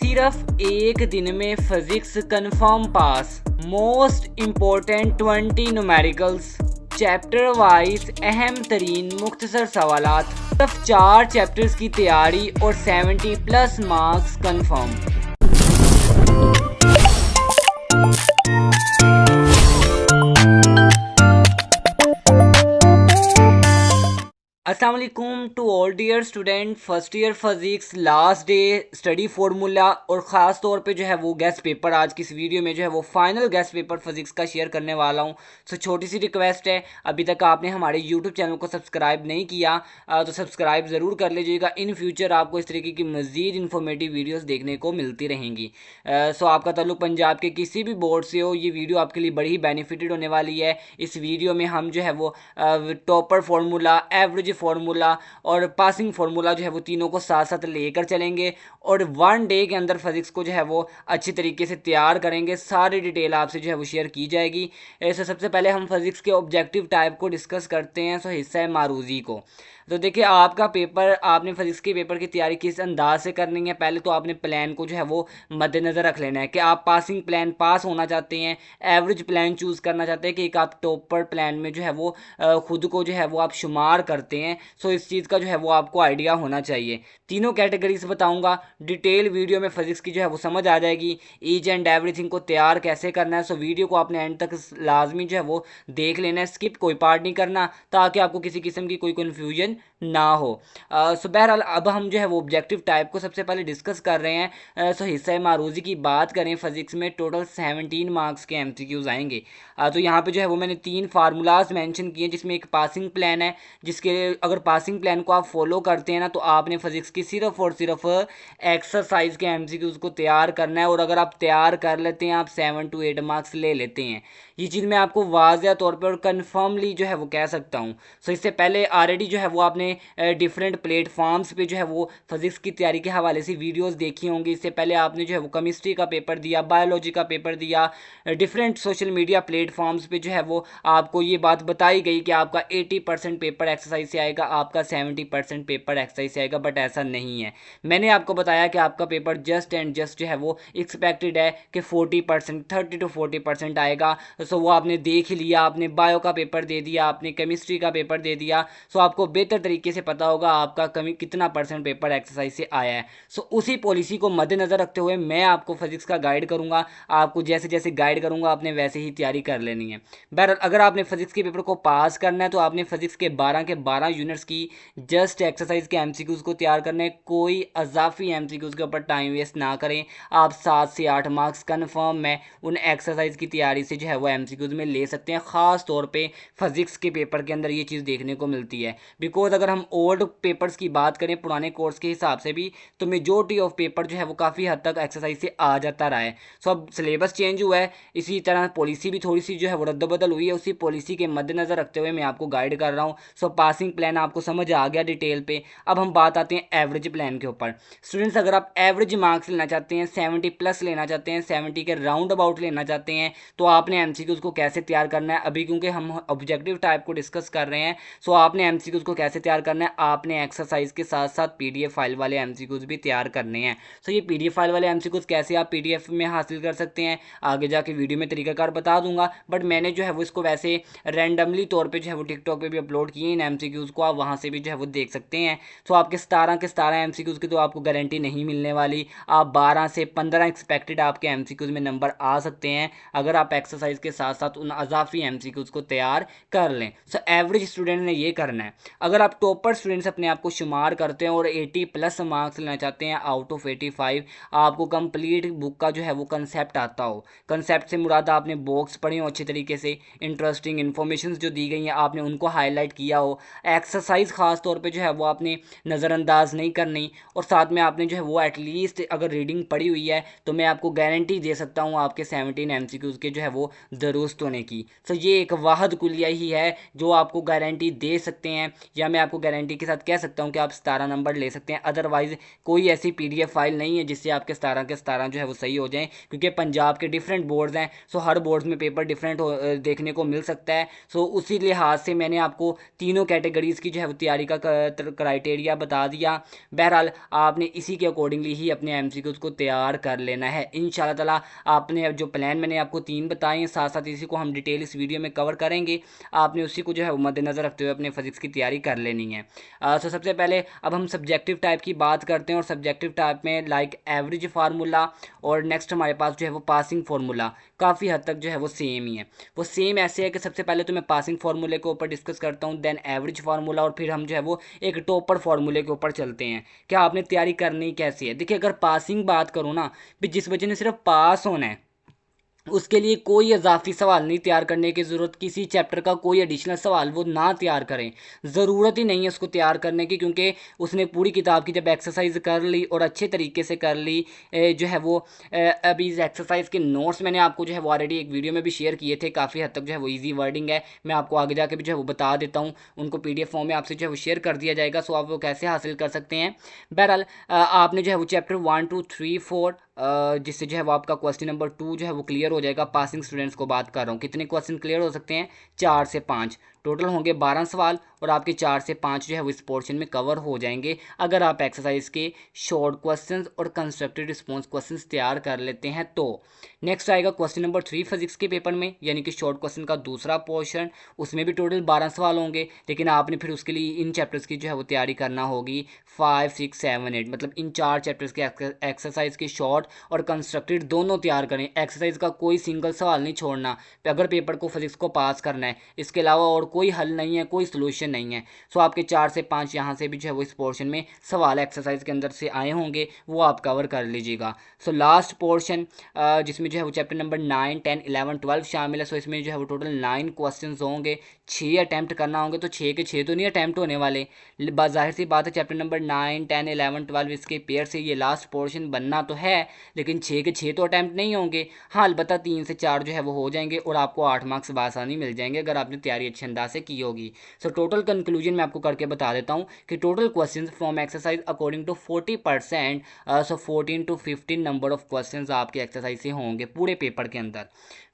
सिर्फ एक दिन में physics confirm pass. Most important 20 numericals. Chapter wise अहम तरीन मुख्तसर सवालात। सिर्फ 4 चैप्टर्स की तैयारी और 70+ मार्क्स कंफर्म। अस्सलाम वालेकुम to all dear student. First year physics last day study formula और ख़ास तौर पे जो है वो गेस्ट पेपर आज की इस वीडियो में जो है वो फाइनल गेस्ट पेपर फिजिक्स का शेयर करने वाला हूँ। सो छोटी सी रिक्वेस्ट है, अभी तक आपने हमारे यूट्यूब चैनल को सब्सक्राइब नहीं किया तो सब्सक्राइब ज़रूर कर लीजिएगा। इन फ्यूचर आपको इस तरीके की मज़ीद इन्फॉर्मेटिव वीडियोज़ देखने को मिलती रहेंगी। सो आपका ताल्लुक पंजाब के किसी भी बोर्ड से हो, ये वीडियो आपके लिए बड़ी ही बेनिफिटेड होने वाली है। इस वीडियो में हम जो है वो टॉपर फार्मूला, एवरेज फार्मूला और पासिंग फार्मूला जो है वो तीनों को साथ साथ लेकर चलेंगे और 1 डे के अंदर फिजिक्स को जो है वो अच्छी तरीके से तैयार करेंगे। सारी डिटेल आपसे जो है वो शेयर की जाएगी। ऐसे सबसे पहले हम फिजिक्स के ऑब्जेक्टिव टाइप को डिस्कस करते हैं। सो हिस्सा है मारूजी को। तो देखिए, आपका पेपर, आपने फिजिक्स के पेपर की तैयारी किस अंदाज से करनी है। पहले तो आपने प्लान को जो है वो मद्देनज़र रख लेना है कि आप पासिंग प्लान पास होना चाहते हैं, एवरेज प्लान चूज़ करना चाहते हैं कि एक आप टॉपर प्लान में जो है वो खुद को जो है वो आप शुमार करते हैं। सो इस चीज़ का जो है वो आपको आइडिया होना चाहिए। तीनों कैटेगरीज बताऊंगा, डिटेल वीडियो में फिजिक्स की जो है वो समझ आ जाएगी। ईच एंड एवरीथिंग को तैयार कैसे करना है। सो वीडियो को आपने एंड तक लाजमी जो है वो देख लेना है, स्किप कोई पार्ट नहीं करना, ताकि आपको किसी किस्म की कोई कन्फ्यूजन ना हो। सो बहरहाल अब हम जो है वो ऑब्जेक्टिव टाइप को सबसे पहले डिस्कस कर रहे हैं। सो हिस्सा मारूजी की बात करें, फिजिक्स में टोटल 17 मार्क्स के एमसीक्यूज आएंगे। तो यहाँ पे जो है वो मैंने 3 फार्मूलाज मेंशन किए, जिसमें एक पासिंग प्लान है, जिसके अगर पासिंग प्लान को आप फॉलो करते हैं ना तो आपने फिजिक्स की सिर्फ और सिर्फ एक्सरसाइज के एमसीक्यूज को तैयार करना है। और अगर आप तैयार कर लेते हैं, आप 7 to 8 मार्क्स ले लेते हैं। ये चीज़ मैं आपको वाज़िया तौर पर और कन्फर्मली जो है वो कह सकता हूँ। सो इससे पहले ऑलरेडी जो है वो आपने डिफरेंट प्लेटफॉर्म्स पे जो है वो फिजिक्स की तैयारी के हवाले से वीडियोस देखी होंगी। इससे पहले आपने जो है वो केमिस्ट्री का पेपर दिया, बायोलॉजी का पेपर दिया। डिफरेंट सोशल मीडिया प्लेटफॉर्म्स पे जो है वो आपको ये बात बताई गई कि आपका 80% पेपर एक्सरसाइज से आएगा, आपका 70% पेपर एक्सरसाइज से आएगा, बट ऐसा नहीं है। मैंने आपको बताया कि आपका पेपर जस्ट एंड जस्ट जो है वो एक्सपेक्टेड है कि 40%, 30 to 40% आएगा। सो वो आपने देख लिया, आपने बायो का पेपर दे दिया, आपने केमिस्ट्री का पेपर दे दिया। सो आपको बेहतर तरीके से पता होगा आपका कितना परसेंट पेपर एक्सरसाइज से आया है। सो उसी पॉलिसी को मद्देनज़र रखते हुए मैं आपको फिजिक्स का गाइड करूंगा। आपको जैसे जैसे गाइड करूंगा आपने वैसे ही तैयारी कर लेनी है। बहरहाल अगर आपने फिजिक्स के पेपर को पास करना है तो आपने फिजिक्स के 12 के 12 यूनिट्स की जस्ट एक्सरसाइज के एमसीक्यूज को तैयार करना है। कोई अजाफी एमसीक्यूज के ऊपर टाइम वेस्ट ना करें। आप 7 से 8 मार्क्स कन्फर्म मैं उन एक्सरसाइज की तैयारी से जो है वो एमसीक्यूज में ले सकते हैं। ख़ास तौर पे फिजिक्स के पेपर के अंदर ये चीज़ देखने को मिलती है। बिकॉज अगर हम ओल्ड पेपर्स की बात करें, पुराने कोर्स के हिसाब से भी, तो मेजोरिटी ऑफ पेपर जो है वो काफ़ी हद तक एक्सरसाइज से आ जाता रहा है। सो अब सिलेबस चेंज हुआ है, इसी तरह पॉलिसी भी थोड़ी सी जो है वो रद्दबदल हुई है। उसी पॉलिसी के मद्देनज़र रखते हुए मैं आपको गाइड कर रहा हूँ। सो पासिंग प्लान आपको समझ आ गया डिटेल पे। अब हम बात आते हैं एवरेज प्लान के ऊपर। स्टूडेंट्स, अगर आप एवरेज मार्क्स लेना चाहते हैं, 70+ लेना चाहते हैं, 70 के राउंड अबाउट लेना चाहते हैं, तो आपने एमसीक्यूज को कैसे तैयार करना है। अभी क्योंकि हम ऑब्जेक्टिव टाइप को डिस्कस कर रहे हैं, सो आपने एमसीक्यूज को कैसे तैयार करना है, आपने एक्सरसाइज के साथ साथ पीडीएफ फाइल वाले एमसीक्यूज भी तैयार करने हैं। सो ये पीडीएफ फाइल वाले एमसीक्यूज कैसे आप पीडीएफ में हासिल कर सकते हैं, आगे जाके वीडियो में तरीकाकार बता दूंगा। बट मैंने जो है वो इसको वैसे रैंडमली तौर पे जो है वो टिकटॉक पे भी अपलोड किए इन एमसीक्यूज को, आप वहाँ से भी जो है वो देख सकते हैं। सो आपके 17 के 17 एमसीक्यूज की तो आपको गारंटी नहीं मिलने वाली। आप 12 से 15 एक्सपेक्टेड आपके एमसीक्यूज में नंबर आ सकते हैं अगर आप एक्सरसाइज के साथ साथ उन अजाफी एमसीक्यूज को तैयार कर लें। सो एवरेज स्टूडेंट ने ये करना है। अगर आप टॉपर स्टूडेंट्स अपने आप को शुमार करते हैं और 80+ मार्क्स लेना चाहते हैं आउट ऑफ 85, आपको कंप्लीट बुक का जो है वो कंसेप्ट आता हो। कंसेप्ट से मुराद आपने बॉक्स पढ़ी हो अच्छी तरीके से, इंटरेस्टिंग इन्फॉर्मेशन जो दी गई हैं आपने उनको हाईलाइट किया हो, एक्सरसाइज खास तौर पे जो है वो आपने नज़रअंदाज नहीं करनी, और साथ में आपने जो है वो एटलीस्ट अगर रीडिंग पढ़ी हुई है तो मैं आपको गारंटी दे सकता हूँ आपके 17 एमसीक्यूज के जो है वो दुरुस्त होने की। सो ये एक वाहद कुलिया ही है जो आपको गारंटी दे सकते हैं, या मैं आपको गारंटी के साथ कह सकता हूँ कि आप 17 नंबर ले सकते हैं। अदरवाइज़ कोई ऐसी PDF फाइल नहीं है जिससे आपके 17 के 17 जो है वो सही हो जाएँ, क्योंकि पंजाब के डिफरेंट बोर्ड्स हैं, सो हर बोर्ड्स में पेपर डिफरेंट देखने को मिल सकता है। सो उसी लिहाज से मैंने आपको तीनों कैटेगरीज़ की जो है वो तैयारी का क्राइटेरिया बता दिया। बहरहाल आपने इसी के अकॉर्डिंगली ही अपने MCQs को तैयार कर लेना है इंशाल्लाह ताला। आपने जो प्लान मैंने आपको 3 बताए हैं, साथ साथ इसी को हम डिटेल इस वीडियो में कवर करेंगे। आपने उसी को जो है मद्देनज़र रखते हुए अपने फिजिक्स की तैयारी कर लेनी है। सो सबसे पहले अब हम सब्जेक्टिव टाइप की बात करते हैं, और सब्जेक्टिव टाइप में लाइक एवरेज फार्मूला और नेक्स्ट हमारे पास जो है वो पासिंग फार्मूला काफ़ी हद तक जो है वो सेम ही है। वो सेम ऐसे है कि सबसे पहले तो मैं पासिंग फार्मूले के ऊपर डिस्कस करता हूँ, देन एवरेज फार्मूला, और फिर हम जो है वो एक टॉपर फार्मूले के ऊपर चलते हैं। क्या आपने तैयारी करनी कैसी है? देखिए, अगर पासिंग बात करूँ ना, भी जिस बच्चे ने सिर्फ पास होना है उसके लिए कोई इजाफी सवाल नहीं तैयार करने की ज़रूरत, किसी चैप्टर का कोई एडिशनल सवाल वो ना तैयार करें, ज़रूरत ही नहीं है उसको तैयार करने की, क्योंकि उसने पूरी किताब की जब एक्सरसाइज कर ली और अच्छे तरीके से कर ली जो है वो अभी इस एक्सरसाइज के नोट्स मैंने आपको जो है वो ऑलरेडी एक वीडियो में भी शेयर किए थे, काफ़ी हद तक जो है वो ईजी वर्डिंग है, मैं आपको आगे जाके भी जो है वो बता देता हूँ, उनको PDF फॉर्म में आपसे जो है वो शेयर कर दिया जाएगा, सो आप वो कैसे हासिल कर सकते हैं। बहरहाल आपने जो है वो चैप्टर 1 2 3 4 जिससे जो है वो आपका क्वेश्चन नंबर 2 जो है वो क्लियर हो जाएगा। पासिंग स्टूडेंट्स को बात कर रहा हूँ, कितने क्वेश्चन क्लियर हो सकते हैं? 4 से 5, टोटल होंगे 12 सवाल, और आपके 4 से 5 जो है वो इस पोर्शन में कवर हो जाएंगे अगर आप एक्सरसाइज के शॉर्ट क्वेश्चंस और कंस्ट्रक्टेड रिस्पॉन्स क्वेश्चंस तैयार कर लेते हैं तो। नेक्स्ट आएगा क्वेश्चन नंबर 3 फिजिक्स के पेपर में, यानी कि शॉर्ट क्वेश्चन का दूसरा पोर्शन, उसमें भी टोटल 12 सवाल होंगे, लेकिन आपने फिर उसके लिए इन चैप्टर्स की जो है वो तैयारी करना होगी 5 6 7 8, मतलब इन 4 चैप्टर्स के एक्सरसाइज के शॉर्ट और कंस्ट्रक्टेड दोनों तैयार करें। एक्सरसाइज का कोई सिंगल सवाल नहीं छोड़ना अगर पेपर को फिजिक्स को पास करना है, इसके अलावा और कोई हल नहीं है, कोई सोल्यूशन नहीं है। सो आपके 4 से 5 यहाँ से भी जो है वो इस पोर्शन में सवाल एक्सरसाइज के अंदर से आए होंगे, वो आप कवर कर लीजिएगा। सो लास्ट पोर्शन जिसमें जो है वो चैप्टर नंबर 9 10 11 12 शामिल है। सो इसमें जो है वो टोटल 9 क्वेश्चन होंगे, 6 अटैम्प्ट करना होंगे, तो 6 के 6 तो नहीं अटैम्प्ट होने वाले, जाहिर सी बात है चैप्टर नंबर 9 10 11 12 इसके पेयर से ये लास्ट पोर्शन बनना तो है, लेकिन 6 के 6 तो अटैम्प्ट नहीं होंगे। हाँ, अलबत्ता 3 से 4 जो है वो हो जाएंगे, और आपको 8 मार्क्स बासानी मिल जाएंगे अगर आपने तैयारी अच्छे अंदाज से की होगी। सो टोटल कंक्लूजन मैं आपको करके बता देता हूँ कि total questions from exercise according to 40%, so 14 to 15 number of questions आपके एक्सरसाइज से होंगे पूरे पेपर के अंदर।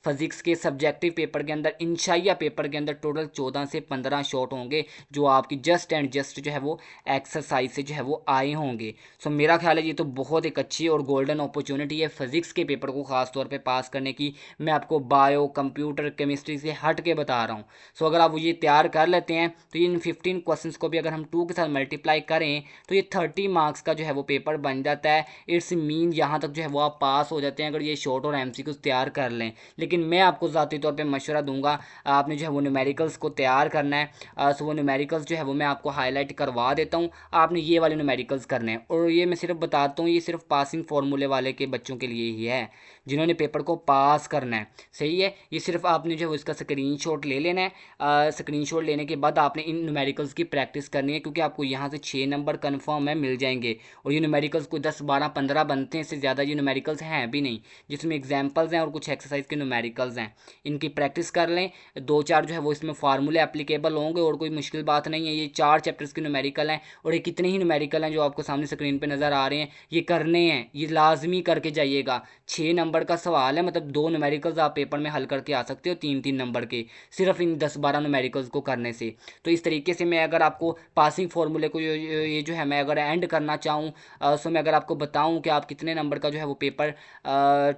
फिजिक्स के सब्जेक्टिव पेपर के अंदर, इंशाइया पेपर के अंदर टोटल 14 से 15 शॉट होंगे जो आपकी जस्ट एंड जस्ट जो है वो एक्सरसाइज से जो है वो आए होंगे। सो मेरा ख्याल है ये तो बहुत एक अच्छी और गोल्डन अपॉर्चुनिटी है फिजिक्स के पेपर को खास तौर पे पास करने की। मैं आपको बायो कंप्यूटर केमिस्ट्री से हट के बता रहा हूँ। सो अगर आप ये तैयार कर लेते हैं तो इन 15 क्वेश्चंस को भी अगर हम 2 के साथ मल्टीप्लाई करें तो ये 30 मार्क्स का जो है वो पेपर बन जाता है। इट्स मीन यहाँ तक जो है वो आप पास हो जाते हैं अगर ये शॉर्ट और MCQs तैयार कर लें। लेकिन मैं आपको ज़ाती तौर पे मशवरा दूंगा, आपने जो है वो न्यूमेरिकल्स को तैयार करना है। सो वो न्यूमेरिकल्स जो है वो मैं आपको हाईलाइट करवा देता हूँ, आपने ये वाले न्यूमेरिकल्स करने हैं, और ये मैं सिर्फ बताता हूँ ये सिर्फ पासिंग फार्मूले वाले के बच्चों के लिए ही है जिन्होंने पेपर को पास करना है। सही है, ये सिर्फ आपने जो है इसका स्क्रीनशॉट ले लेना है। स्क्रीनशॉट लेने के बाद आपने इन न्यूमेरिकल्स की प्रैक्टिस करनी है, क्योंकि आपको यहाँ से 6 नंबर कन्फर्म है मिल जाएंगे, और ये न्यूमेरिकल्स कोई 10 12 15 बनते हैं, इससे ज़्यादा ये न्यूमेरिकल्स हैं भी नहीं, जिसमें एग्जाम्पल्स हैं और कुछ एक्सरसाइज के न्यूमेरिकल्स हैं। इनकी प्रैक्टिस कर लें, 2-4 जो है वो इसमें फार्मूले एप्लीकेबल होंगे और कोई मुश्किल बात नहीं है। ये 4 चैप्टर्स के न्यूमेरिकल हैं, और ये कितने ही न्यूमेरिकल हैं जो आपको सामने स्क्रीन पे नज़र आ रहे हैं, ये करने हैं, ये लाजमी करके जाइएगा। 6 नंबर का सवाल है, मतलब 2 न्यूमेरिकल्स आप पेपर में हल करके आ सकते हो 3-3 नंबर के, सिर्फ इन 10-12 न्यूमेरिकल्स को करने से। तो इस तरीके से मैं अगर आपको पासिंग फार्मूले को ये जो है मैं अगर एंड करना चाहूँ, सो मैं अगर आपको बताऊँ कि आप कितने नंबर का जो है वो पेपर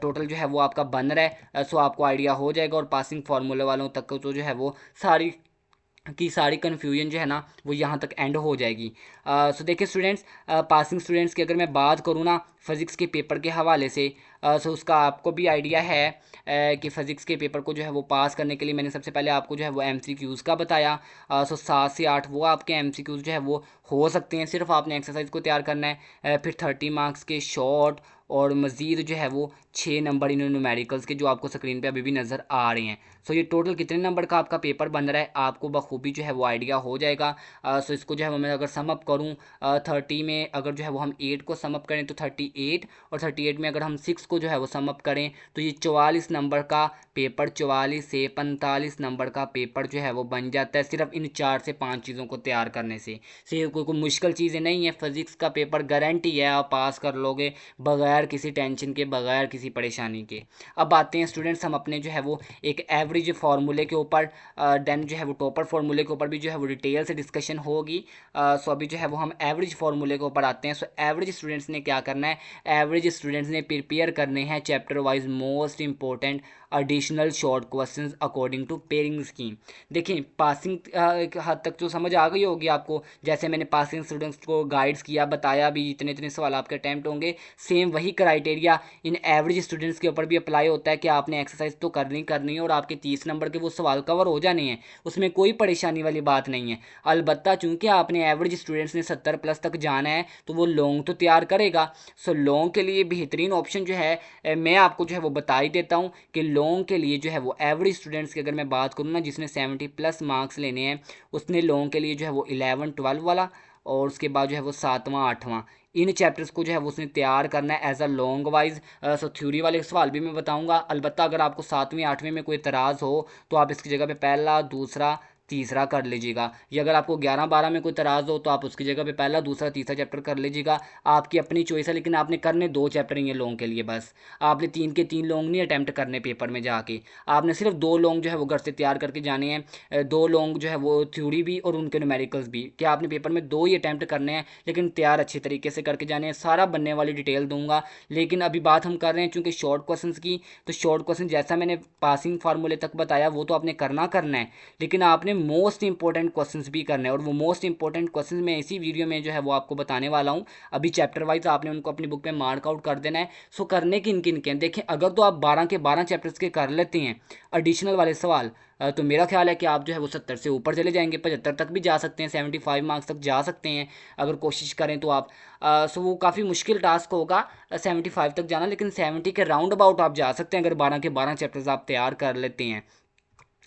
टोटल जो है वो आपका बन रहा है, सो आपको आइडिया हो जाएगा, और पासिंग फार्मूले वालों तक तो जो है वो सारी कन्फ्यूजन जो है ना वो यहाँ तक एंड हो जाएगी। सो देखिए स्टूडेंट्स, पासिंग स्टूडेंट्स की अगर मैं बात करूँ ना फिज़िक्स के पेपर के हवाले से, सो उसका आपको भी आइडिया है कि फ़िज़िक्स के पेपर को जो है वो पास करने के लिए मैंने सबसे पहले आपको जो है वो MCQs का बताया। सो 7 से 8 वो आपके MCQs जो है वो हो सकते हैं, सिर्फ आपने एक्सरसाइज को तैयार करना है। फिर 30 मार्क्स के शॉर्ट, और मज़ीद जो है वो 6 नंबर इन न्यूमेरिकल्स के जो आपको स्क्रीन पे अभी भी नज़र आ रहे हैं। सो ये टोटल कितने नंबर का आपका पेपर बन रहा है आपको बखूबी जो है वो आइडिया हो जाएगा। सो इसको जो है वो मैं अगर समअप करूँ 30 में अगर जो है वो हम 8 को समअप करें तो 38 38 और 38 में अगर हम 6 को जो है वो सम अप करें तो ये 44 नंबर का पेपर, 44 से 45 नंबर का पेपर जो है वो बन जाता है सिर्फ इन 4 से 5 चीज़ों को तैयार करने से। ये कोई मुश्किल चीज़ें नहीं है। फिजिक्स का पेपर गारंटी है आप पास कर लोगे बगैर किसी टेंशन के, बगैर किसी परेशानी के। अब आते हैं स्टूडेंट्स हम अपने जो है वो एक एवरेज फार्मूले के ऊपर, देन जो है वो टॉपर फार्मूले के ऊपर भी जो है वो डिटेल से डिस्कशन होगी। सो अभी जो है वो हम एवरेज फार्मूले के ऊपर आते हैं। सो एवरेज स्टूडेंट्स ने क्या करना है, एवरेज स्टूडेंट्स ने प्रिपेयर करने हैं chapter wise most important additional short questions according to pairing scheme. देखिए पासिंग एक हद तक तो समझ आ गई होगी आपको, जैसे मैंने पासिंग स्टूडेंट्स को गाइड्स किया, बताया भी इतने इतने सवाल आपके अटैम्प्ट होंगे, सेम वही क्राइटेरिया इन एवरेज स्टूडेंट्स के ऊपर भी अप्लाई होता है कि आपने एक्सरसाइज तो करनी करनी है और आपके 30 नंबर के वो सवाल कवर हो जाने हैं, उसमें कोई परेशानी वाली बात नहीं है। अलबत्ता चूंकि आपने एवरेज स्टूडेंट्स ने 70 प्लस तक जाना है तो वो लॉन्ग तो तैयार करेगा। सो लॉन्ग के लिए बेहतरीन ऑप्शन जो है मैं आपको जो है वो बता ही देता हूँ कि लॉन्ग के लिए जो है वो एवरेज स्टूडेंट्स की अगर मैं बात करूँ ना, जिसने 70 प्लस मार्क्स लेने हैं, उसने लॉन्ग के लिए जो है वो 11 12 वाला और उसके बाद जो है वो 7वां 8वां इन चैप्टर्स को जो है वो उसने तैयार करना है as a long wise. So theory वाले सवाल भी मैं बताऊंगा। अलबत्ता अगर आपको 7वीं 8वीं में कोई एतराज़ हो तो आप इसकी जगह पे पहला दूसरा तीसरा कर लीजिएगा, या अगर आपको 11 12 में कोई तराज हो तो आप उसकी जगह पे पहला दूसरा तीसरा चैप्टर कर लीजिएगा, आपकी अपनी चॉइस है। लेकिन आपने करने 2 चैप्टर ही हैं लॉन्ग के लिए, बस आपने 3 के 3 लॉन्ग नहीं अटैम्प्ट करने पेपर में जाके, आपने सिर्फ 2 लॉन्ग जो है वो घर से तैयार करके जाने हैं। 2 लॉन्ग जो है वो थ्योरी भी और उनके न्यूमेरिकल्स भी, क्या आपने पेपर में 2 ही अटैम्प्ट करने हैं, लेकिन तैयार अच्छे तरीके से करके जाने हैं। सारा बनने वाली डिटेल दूंगा, लेकिन अभी बात हम कर रहे हैं चूँकि शॉर्ट क्वेश्चन की, तो शॉर्ट क्वेश्चन जैसा मैंने पासिंग फार्मूले तक बताया वो तो आपने करना करना है, लेकिन आपने मोस्ट इंपॉर्टेंट क्वेश्चंस भी करने हैं, और वो मोस्ट इंपॉर्टेंट क्वेश्चंस मैं इसी वीडियो में जो है वो आपको बताने वाला हूँ। अभी चैप्टर वाइज आपने उनको अपनी बुक में मार्क आउट कर देना है। सो करने किन किन के देखें, अगर तो आप 12 के 12 चैप्टर्स के कर लेते हैं एडिशनल वाले सवाल, तो मेरा ख्याल है कि आप जो है वो 70 से ऊपर चले जाएंगे, 75 तक भी जा सकते हैं, 75 मार्क्स तक जा सकते हैं अगर कोशिश करें तो आप। सो वो काफ़ी मुश्किल टास्क होगा 75 तक जाना, लेकिन 70 के राउंड अबाउट आप जा सकते हैं अगर 12 के 12 चैप्टर्स आप तैयार कर लेते हैं।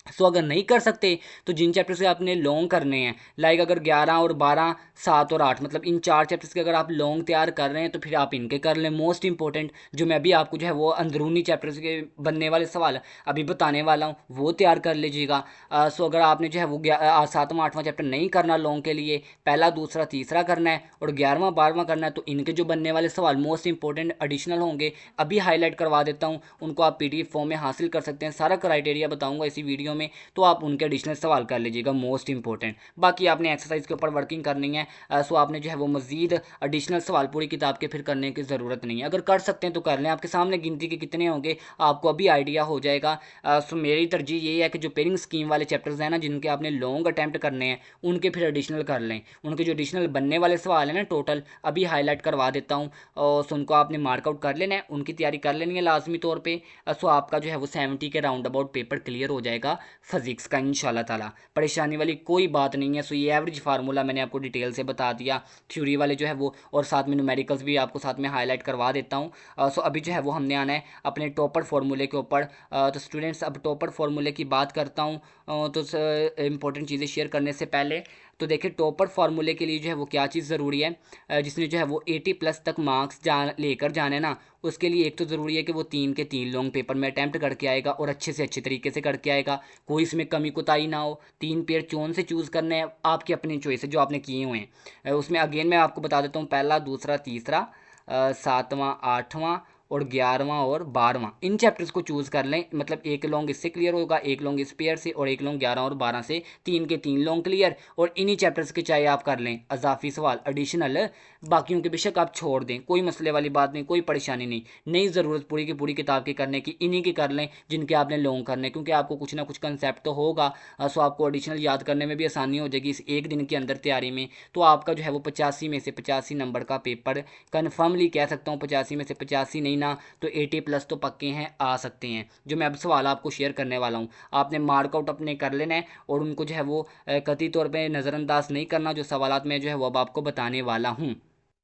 सो अगर नहीं कर सकते तो जिन चैप्टर से आपने लॉन्ग करने हैं, लाइक अगर 11 और 12 7 और 8 मतलब इन 4 चैप्टर्स के अगर आप लॉन्ग तैयार कर रहे हैं तो फिर आप इनके कर लें मोस्ट इंपॉर्टेंट, जो मैं अभी आपको जो है वो अंदरूनी चैप्टर्स के बनने वाले सवाल अभी बताने वाला हूँ वो तैयार कर लीजिएगा। सो अगर आपने जो है वो 7वां 8वां चैप्टर नहीं करना लॉन्ग के लिए, पहला दूसरा तीसरा करना है और 11वां 12वां करना है, तो इनके जो बनने वाले सवाल मोस्ट इंपॉर्टेंट एडिशनल होंगे अभी हाईलाइट करवा देता हूँ, उनको आप PDF फॉर्म में हासिल कर सकते हैं। सारा क्राइटेरिया बताऊँगा इसी वीडियो में, तो आप उनके एडिशनल सवाल कर लीजिएगा मोस्ट इंपॉर्टेंट। बाकी आपने एक्सरसाइज के ऊपर वर्किंग करनी है। सो आपने जो है वो मजीद एडिशनल सवाल पूरी किताब के फिर करने की ज़रूरत नहीं है, अगर कर सकते हैं तो कर लें, आपके सामने गिनती के कितने होंगे आपको अभी आइडिया हो जाएगा। सो मेरी तरजीह यही है कि जो पेयरिंग स्कीम वाले चैप्टर्स हैं ना, जिनके आपने लॉन्ग अटैम्प्ट करने हैं, उनके फिर एडिशनल कर लें। उनके जो एडिशनल बनने वाले सवाल हैं ना टोटल अभी हाईलाइट करवा देता हूँ, और सो उनको आपने मार्कआउट कर लेना है, उनकी तैयारी कर लेनी है लाजमी तौर पर। सो आपका जो है वो 70 के राउंड अबाउट पेपर क्लियर हो जाएगा फिजिक्स का इंशाल्लाह ताला, परेशानी वाली कोई बात नहीं है। सो ये एवरेज फार्मूला मैंने आपको डिटेल से बता दिया, थ्योरी वाले जो है वो और साथ में न्यूमेरिकल्स भी आपको साथ में हाईलाइट करवा देता हूँ। सो अभी जो है वो हमने आना है अपने टॉपर फार्मूले के ऊपर। तो स्टूडेंट्स अब टॉपर फार्मूले की बात करता हूँ। तो इंपॉर्टेंट चीज़ें शेयर करने से पहले तो देखिए टॉपर फार्मूले के लिए जो है वो क्या चीज़ ज़रूरी है, जिसने जो है वो 80 प्लस तक मार्क्स लेकर जाने ना, उसके लिए एक तो ज़रूरी है कि वो 3 के 3 लॉन्ग पेपर में अटैम्प्ट करके आएगा और अच्छे से अच्छे तरीके से करके आएगा, कोई इसमें कमी कोताही ना हो। 3 पेयर चोन से चूज़ करने हैं, आपकी अपनी चॉइस है जो आपने किए हुए हैं। उसमें अगेन मैं आपको बता देता हूँ, पहला दूसरा तीसरा 7वां 8वां और 11वां और 12वां इन चैप्टर्स को चूज़ कर लें, मतलब एक लॉन्ग इससे क्लियर होगा, एक लॉन्ग इस पेयर से और एक लॉन्ग 11 और 12 से, 3 के 3 लॉन्ग क्लियर। और इन्हीं चैप्टर्स के चाहे आप कर लें अजाफी सवाल एडिशनल, बाकियों के बेशक आप छोड़ दें, कोई मसले वाली बात नहीं, कोई परेशानी नहीं, नहीं ज़रूरत पूरी की पूरी किताब की करने की, इन्हीं की कर लें जिनके आपने लॉन्ग करने, क्योंकि आपको कुछ ना कुछ कंसेप्ट तो होगा। सो आपको एडिशनल याद करने में भी आसानी हो जाएगी इस एक दिन के अंदर तैयारी में। तो आपका जो है वो 85 में से 85 नंबर का पेपर कन्फर्मली कह सकता हूँ, 85 में से 85 नहीं ना तो 80 प्लस तो पक्के हैं, आ सकते हैं। जो मैं अब सवाल आपको शेयर करने वाला हूँ आपने मार्कआउट अपने कर लेना है और उनको जो है वो कतई तौर पे नज़रअंदाज नहीं करना, जो सवालात मैं जो है वो अब आपको बताने वाला हूँ।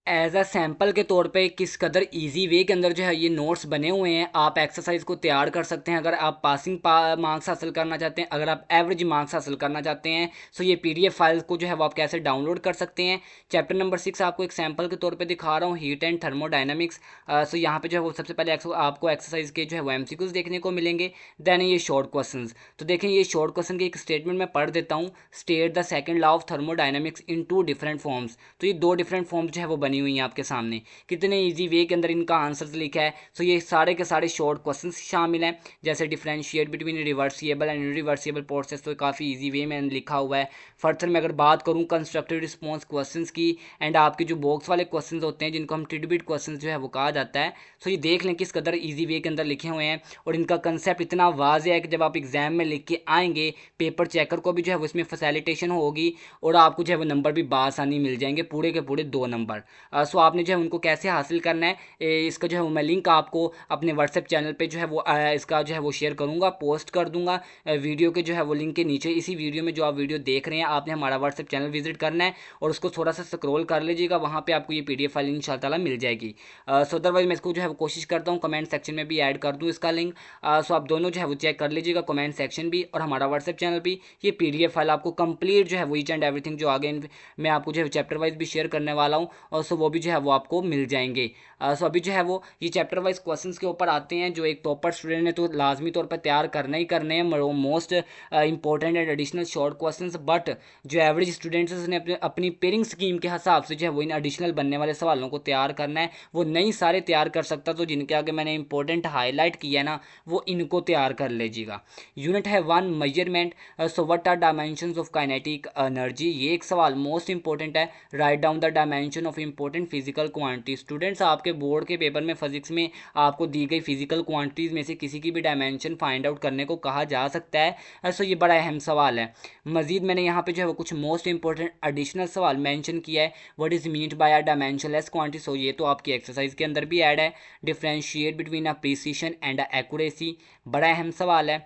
एज अ सैम्पल के तौर पे किस कदर इजी वे के अंदर जो है ये नोट्स बने हुए हैं। आप एक्सरसाइज को तैयार कर सकते हैं अगर आप पासिंग मार्क्स हासिल करना चाहते हैं, अगर आप एवरेज मार्क्स हासिल करना चाहते हैं। सो ये पीडीएफ फाइल्स को जो है वो आप कैसे डाउनलोड कर सकते हैं। चैप्टर नंबर 6 आपको एक सैम्पल के तौर पे दिखा रहा हूँ, हीट एंड थर्मोडाइनमिक्स। सो यहाँ पे जो है वो सबसे पहले आपको एक्सरसाइज के जो है वो एमसीक्यूज देखने को मिलेंगे। देन ये शॉर्ट क्वेश्चन। तो देखें ये शॉर्ट क्वेश्चन की एक स्टेटमेंट मैं पढ़ देता हूँ। State the second law of thermodynamics in 2 different forms. तो ये 2 डिफरेंट फॉर्म्स जो है वो बनी हुई हैं आपके सामने। कितने इजी वे के अंदर इनका आंसर्स लिखा है। सो ये सारे के सारे शॉर्ट क्वेश्चंस शामिल हैं, जैसे differentiate between reversible and irreversible process. तो काफ़ी इजी वे में लिखा हुआ है। फर्दर मैं अगर बात करूँ कंस्ट्रक्टिव रिस्पॉन्स क्वेश्चंस की एंड आपके जो बॉक्स वाले क्वेश्चंस होते हैं जिनको हम टिडबिट क्वेश्चंस जो है वो कहा जाता है। सो ये देख लें किस कदर इजी वे के अंदर लिखे हुए हैं और इनका कंसेप्ट इतना वाज़ेह है कि जब आप एग्जाम में लिख के आएंगे पेपर चेकर को भी जो है वो इसमें फैसिलिटेशन होगी और आपको जो है वो नंबर भी बासानी मिल जाएंगे, पूरे के पूरे 2 नंबर। सो आपने जो है उनको कैसे हासिल करना है, इसका जो है मैं लिंक आपको अपने व्हाट्सएप चैनल पे जो है वो इसका जो है वो शेयर करूँगा, पोस्ट कर दूंगा वीडियो के जो है वो लिंक के नीचे। इसी वीडियो में जो आप वीडियो देख रहे हैं आपने हमारा व्हाट्सएप चैनल विजिट करना है और उसको थोड़ा सा स्क्रॉल कर लीजिएगा, वहाँ पर आपको ये पीडीएफ फाइल इंशाल्लाह मिल जाएगी। सो अदरवाइज मैं इसको जो है वो कोशिश करता हूँ कमेंट सेक्शन में भी ऐड कर दूँ इसका लिंक। सो आप दोनों जो है वो चेक कर लीजिएगा, कमेंट सेक्शन भी और हमारा व्हाट्सएप चैनल भी। ये पीडीएफ फाइल आपको कंप्लीट जो है वो ईच एंड एवरीथिंग जो आगे मैं आपको जो है चैप्टर वाइज भी शेयर करने वाला हूँ और सो वो भी जो है वो आपको मिल जाएंगे। सो अभी जो है वो ये चैप्टर वाइज क्वेश्चंस के ऊपर आते हैं जो एक टॉपर स्टूडेंट ने तो लाजमी तौर पर तैयार करना ही करने हैं, most important and additional short questions. But जो एवरेज स्टूडेंट्स हैं उसने अपनी पेयरिंग स्कीम के हिसाब से जो है वो इन एडिशनल बनने वाले सवालों को तैयार करना है। वो नहीं सारे तैयार कर सकता, तो जिनके आगे मैंने इंपॉर्टेंट हाईलाइट किया है ना वो इनको तैयार कर लीजिएगा। यूनिट है 1 measurement. So what are dimensions of kinetic energy, ये एक सवाल मोस्ट इंपॉर्टेंट है। Write down the dimension of important physical quantity. Students आपके बोर्ड के पेपर में फिजिक्स में आपको दी गई फिजिकल क्वांटिटीज में से किसी की भी डायमेंशन फाइंड आउट करने को कहा जा सकता है। सो ये बड़ा अहम सवाल है। मजीद मैंने यहाँ पे जो है वो कुछ मोस्ट इंपॉर्टेंट एडिशनल सवाल मेंशन किया है। What is meant by a dimensionless quantity, so ये तो आपकी एक्सरसाइज के अंदर भी ऐड है। Differentiate between a precision and a accuracy, बड़ा अहम सवाल है।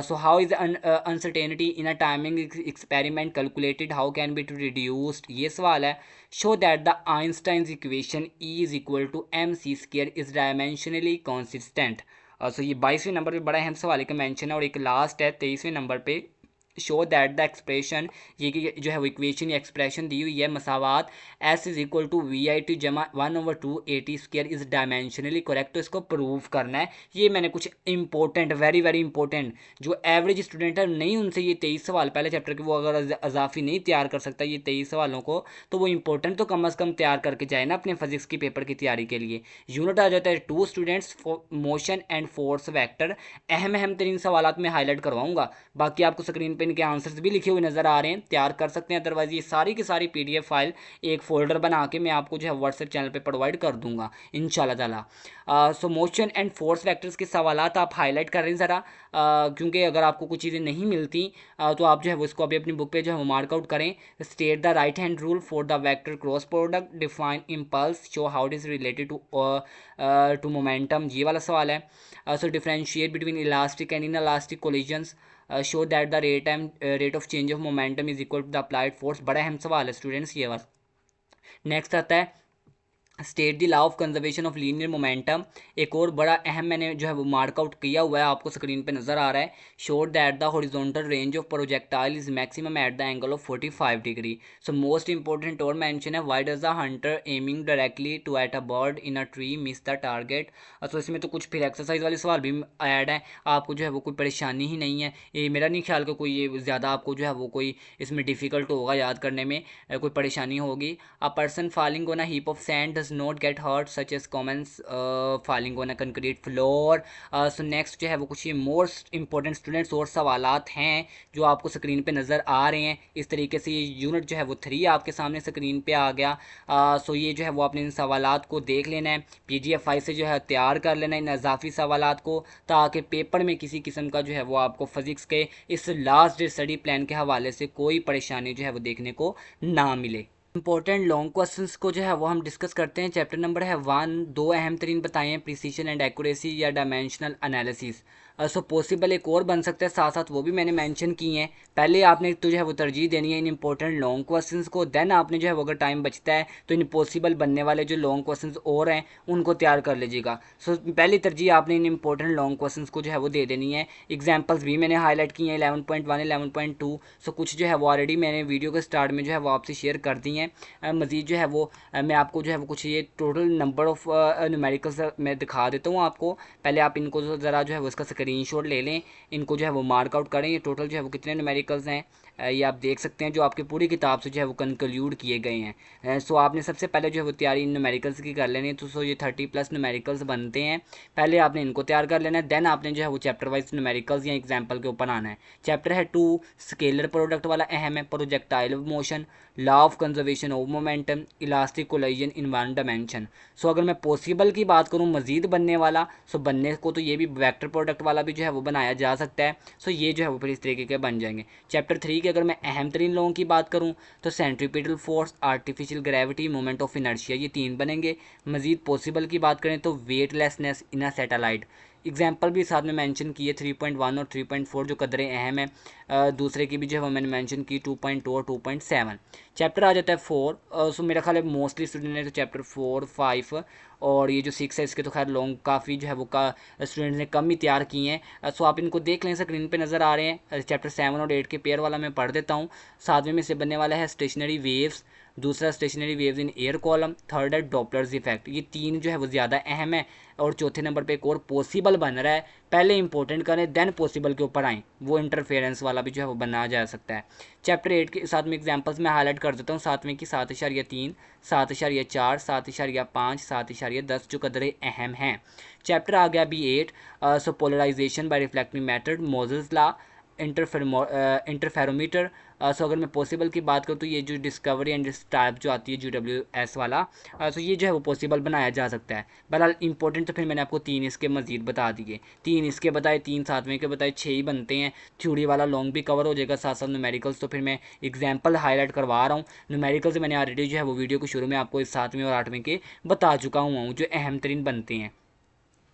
So how is the uncertainty in a timing experiment calculated, how can be reduced, ये सवाल है। show that the Einstein's equation E is equal to mc square is dimensionally consistent। so ये 22वें number पे बड़ा अहम सवाल एक मेंशन है और एक लास्ट है 23वें नंबर पे। शो दैट द एक्सप्रेशन, ये जो है वो इक्वेशन या एक्सप्रेशन दी हुई है मसावात S is equal to V I T जमा 1/2 स्क्वायर इज डायमेंशनली करेक्ट। तो इसको प्रूव करना है। ये मैंने कुछ इंपॉर्टेंट वेरी वेरी इंपॉर्टेंट जो एवरेज स्टूडेंट है नहीं उनसे ये 23 सवाल पहले चैप्टर के वो अगर अजाफी नहीं तैयार कर सकता ये 23 सवालों को, तो वो इंपॉर्टेंट तो कम अज़ कम तैयार करके जाए ना अपने फिजिक्स की पेपर की तैयारी के लिए। यूनिट आ जाता है 2 students motion and force vector. अहम अहम 3 सवाल में हाईलाइट करवाऊंगा, बाकी आपको स्क्रीन पे इनके आंसर्स भी लिखे हुए नजर आ रहे हैं, तैयार कर सकते हैं। अदरवाइज ये सारी की सारी पीडीएफ फाइल एक फोल्डर बना के मैं आपको जो है व्हाट्सएप चैनल पे प्रोवाइड कर दूंगा इंशाल्लाह ताला। सो मोशन एंड फोर्स वेक्टर्स के सवालात आप हाईलाइट कर रहे हैं ज़रा, क्योंकि अगर आपको कुछ चीज़ें नहीं मिलती तो आप जो है वो इसको अभी अपनी बुक पे जो है वो मार्कआउट करें। State the right hand rule for the vector cross product, define impulse, show how it is related to momentum, ये वाला सवाल है। So differentiate between elastic and inelastic collisions, show that the rate of change of momentum is equal to the applied force, बड़ा अहम सवाल है students ये वाला। नेक्स्ट आता है state the law of conservation of linear momentum, एक और बड़ा अहम मैंने जो है वो मार्कआउट किया हुआ है आपको स्क्रीन पे नजर आ रहा है। Show that the horizontal range of projectile is maximum at the angle of 45 degree. So most important और मेंशन है why does the hunter aiming directly to at a bird in a tree miss the target. तो इसमें तो कुछ फिर exercise वाले सवाल भी ऐड है, आपको जो है वो कोई परेशानी ही नहीं है। ये मेरा नहीं ख्याल कि कोई ये ज़्यादा आपको जो है वो कोई इसमें डिफिकल्ट होगा याद करने में, कोई परेशानी होगी। A person falling on a heap of sand does not get hurt such as common falling on a concrete floor. So next जो है वो कुछ ये मोस्ट इंपॉर्टेंट स्टूडेंट्स और सवालात हैं जो आपको स्क्रीन पे नज़र आ रहे हैं। इस तरीके से ये यूनिट जो है वो 3 आपके सामने स्क्रीन पे आ गया। सो ये जो है वो आपने इन सवालात को देख लेना है, पीडीएफ फाइल से जो है तैयार कर लेना है इन इजाफी सवालात को, ताकि पेपर में किसी किस्म का जो है वो आपको फिजिक्स के इस लास्ट डे स्टडी प्लान के हवाले से कोई परेशानी जो है वो देखने को ना मिले। इंपॉर्टेंट लॉन्ग क्वेश्चंस को जो है वो हम डिस्कस करते हैं। चैप्टर नंबर है 1। दो अहम तरीन बताए हैं, प्रिसीशन एंड एक्यूरेसी या डायमेंशनल एनालिसिस। सो पॉसिबल एक और बन सकता है, साथ साथ वो भी मैंने मेंशन की हैं। पहले आपने तो जो है वो तरजीह देनी है इन इंपॉर्टेंट लॉन्ग क्वेश्चंस को, देन आपने जो है वो अगर टाइम बचता है तो इन पॉसिबल बनने वाले जो लॉन्ग क्वेश्चंस और हैं उनको तैयार कर लीजिएगा। सो पहली तरजीह आपने इन इंपॉर्टेंट लॉन्ग क्वेश्चंस को जो है वो दे देनी है। एग्जाम्पल्स भी मैंने हाईलाइट की हैं 11.1 11.2। सो कुछ जो है वो ऑलरेडी मैंने वीडियो के स्टार्ट में जो है वो आपसे शेयर कर दी हैं। मज़ीद जो है वो मैं आपको जो है वो कुछ ये टोटल नंबर ऑफ़ न्यूमेरिकल्स मैं दिखा देता हूँ आपको। पहले आप इनको ज़रा जो है वो इसका स्क्रीनशॉट ले लें, इनको जो है वो मार्क आउट करें। ये टोटल जो है वो कितने न्यूमेरिकल्स हैं ये आप देख सकते हैं, जो आपकी पूरी किताब से जो है वो कंक्लूड किए गए हैं। सो आपने सबसे पहले जो है वो तैयारी न्यूमेरिकल्स की कर लेनी है। तो सो ये 30+ न्यूमेरिकल्स बनते हैं, पहले आपने इनको तैयार कर लेना है। देन आपने जो है वो चैप्टर वाइज न्यूमेरिकल्स या एग्जाम्पल के ऊपर आना है। चैप्टर है 2, स्केलर प्रोडक्ट वाला अहम है, projectile motion, law of conservation of momentum, elastic collision in one dimension. So अगर मैं पॉसिबल की बात करूँ मजीद बनने वाला, सो बनने को तो ये भी वेक्टर प्रोडक्ट वाला भी जो है वो बनाया जा सकता है। सो ये जो है वो फिर इस तरीके के बन जाएंगे। चैप्टर 3 की अगर मैं अहम तरीन लोगों की बात करूँ तो centripetal force, artificial gravity, moment of inertia, ये 3 बनेंगे। मजीद पॉसिबल की बात करें तो weightlessness in a satellite. Example भी साथ में मेंशन किए 3.1 और 3.4 जो कदरें अहम हैं। दूसरे की भी जो है वो मैंने मेंशन की 2.2 और 2.7। चैप्टर आ जाता है 4। सो मेरा ख्याल है मोस्टली स्टूडेंट ने तो चैप्टर 4, 5 और ये जो 6 है इसके तो खैर लॉन्ग काफ़ी जो है वो का स्टूडेंट्स ने कम ही तैयार किए हैं। सो आप इनको देख लें, स्क्रीन पे नज़र आ रहे हैं। चैप्टर 7 और 8 के पेयर वाला मैं पढ़ देता हूँ। 7वें में से बनने वाला है स्टेशनरी वेव्स, दूसरा stationery waves in air column, third है डॉपलर्स इफेक्ट। ये 3 जो है वो ज़्यादा अहम है। और चौथे नंबर पे एक और पॉसिबल बन रहा है, पहले इंपॉर्टेंट करें देन पॉसिबल के ऊपर आएँ, वो इंटरफेरेंस वाला भी जो है वो बनाया जा सकता है। चैप्टर 8 के साथ में एग्जाम्पल्स मैं हाईलाइट कर देता हूँ। 7वें की 7.3, 7.4, 7.5, 7.10 जो कदरे अहम हैं। चैप्टर आ गया अभी 8। So polarization by reflecting method, Moseley's law, interferometer. So अगर मैं पॉसिबल की बात करूँ तो ये जो डिस्कवरी एंड टाइप जो आती है GWS वाला, सो ये जो है वो पॉसिबल बनाया जा सकता है। बहरहाल इंपॉर्टेंट तो फिर मैंने आपको 3 इसके मजीद बता दिए, 3 इसके बताए, 3 7वें के बताए, 6 ही बनते हैं। थ्योरी वाला लॉन्ग भी कवर हो जाएगा, साथ साथ न्यूमेरिकल्स तो फिर मैं एग्जाम्पल हाईलाइट करवा रहा हूँ। न्यूमेरिकल्स मैंने ऑलरेडी जो है वो वीडियो को शुरू में आपको इस 7वें और 8वें के बता चुका हूँ जो अहम तरीन बनते हैं।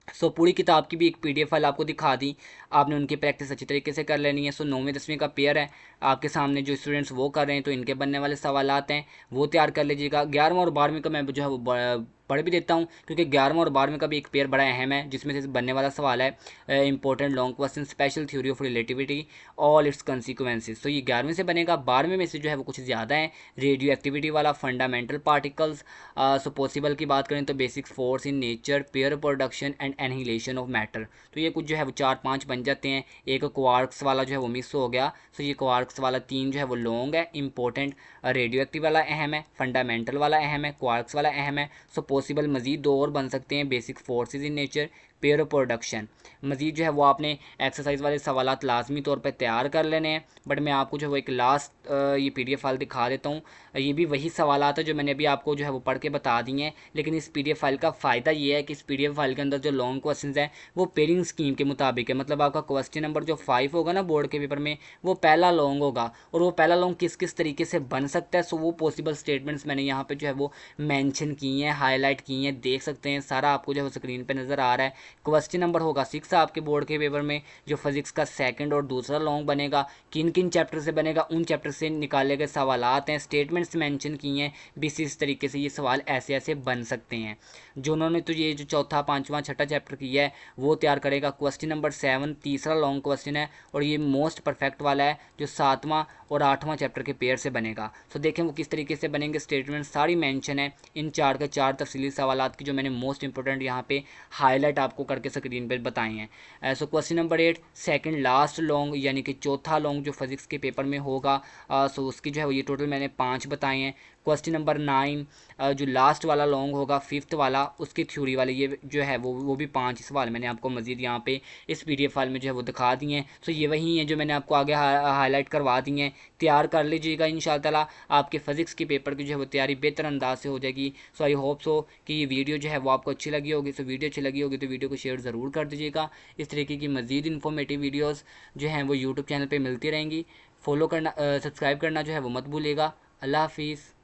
सो पूरी किताब की भी एक PDF फाइल आपको दिखा दी, आपने उनकी प्रैक्टिस अच्छी तरीके से कर लेनी है। सो 9वीं 10वीं का पेयर है आपके सामने, जो स्टूडेंट्स वो कर रहे हैं तो इनके बनने वाले सवालात हैं वो तैयार कर लीजिएगा। 11वां और 12वीं का मैं जो है वो पढ़ भी देता हूँ, क्योंकि 11वां और 12वीं का भी एक पेयर बड़ा अहम है, जिसमें से बनने वाला सवाल है important long question, special theory of relativity, all it's consequences. तो ये 11वीं से बनेगा। 12वीं में से जो है वो कुछ ज़्यादा है, रेडियो एक्टिविटी वाला, फंडामेंटल पार्टिकल्स। सो पॉसिबल की बात करें तो basic force in nature, pair production and annihilation of matter. तो ये कुछ जो है वो 4-5 बन जाते हैं। एक क्वार्क्स वाला जो है वो मिस हो गया। सो ये क्वार्क्स वाला 3 जो है वो लॉन्ग है, इंपॉर्टेंट। रेडियो एक्टिव वाला अहम है, फंडामेंटल वाला अहम है, क्वार्क्स वाला अहम है। सो पॉसिबल मजीद 2 और बन सकते हैं, basic forces in nature, pair production. मजीद जो है वो आपने एक्सरसाइज वाले सवालात लाजमी तौर पर तैयार कर लेने हैं। बट मैं आपको जो है वो एक लास्ट ये PDF फाइल दिखा देता हूँ। ये भी वही सवालात है जो मैंने अभी आपको जो है वो पढ़ के बता दिए हैं, लेकिन इस PDF फाइल का फ़ायदा ये है कि इस PDF फाइल के अंदर जो लॉन्ग क्वेश्चन हैं वो पेयरिंग स्कीम के मुताबिक है। मतलब आपका क्वेश्चन नंबर जो 5 होगा ना बोर्ड के पेपर में, वो पहला लॉन्ग होगा, और वो पहला लॉन्ग किस किस तरीके से बन सकता है। सो वो पॉसिबल स्टेटमेंट्स मैंने यहाँ पे जो है वो मैंशन की हैं, हाईलाइट की हैं, देख सकते हैं, सारा आपको जो है स्क्रीन पर नज़र आ रहा है। क्वेश्चन नंबर होगा 6 आपके बोर्ड के पेपर में, जो फिजिक्स का सेकंड और दूसरा लॉन्ग बनेगा। किन किन चैप्टर से बनेगा, उन चैप्टर से निकाले गए सवालात हैं, स्टेटमेंट्स मेंशन किए हैं, इस तरीके से ये सवाल ऐसे ऐसे बन सकते हैं। जो उन्होंने तो ये जो चौथा, पांचवा, छठा चैप्टर किया है वो तैयार करेगा। क्वेश्चन नंबर 7 तीसरा लॉन्ग क्वेश्चन है, और ये मोस्ट परफेक्ट वाला है जो 7वां और 8वां चैप्टर के पेयर से बनेगा। सो देखें वो किस तरीके से बनेंगे, स्टेटमेंट सारी मेंशन है इन 4 के 4 तफसीली सवालात की, जो मैंने मोस्ट इंपॉर्टेंट यहाँ पे हाईलाइट आपको करके स्क्रीन पर बताए हैं। So question number 8 second last long, यानी कि चौथा लॉन्ग जो फिजिक्स के पेपर में होगा। सो उसकी जो है ये टोटल मैंने 5 बताए हैं। क्वेश्चन नंबर 9 जो लास्ट वाला लॉन्ग होगा, 5th वाला, उसकी थ्योरी वाले ये जो है वो भी 5 सवाल मैंने आपको मजीद यहाँ पे इस PDF फाइल में जो है वो दिखा दिए हैं। सो ये वही हैं जो मैंने आपको आगे हाईलाइट करवा दी हैं। तैयार कर लीजिएगा, इंशाअल्लाह आपके फिजिक्स के पेपर की जो है वो तैयारी बेहतर अंदाज से हो जाएगी। सो आई होप सो कि ये वीडियो जो है वो आपको अच्छी लगी होगी। सो वीडियो अच्छी लगी होगी तो वीडियो को शेयर ज़रूर कर दीजिएगा। इस तरीके की मज़ीद इन्फॉर्मेटिव वीडियोज़ जो हैं वो यूट्यूब चैनल पर मिलती रहेंगी। फॉलो करना, सब्सक्राइब करना जो है वो मत भूलिएगा। अल्लाह हाफिज़।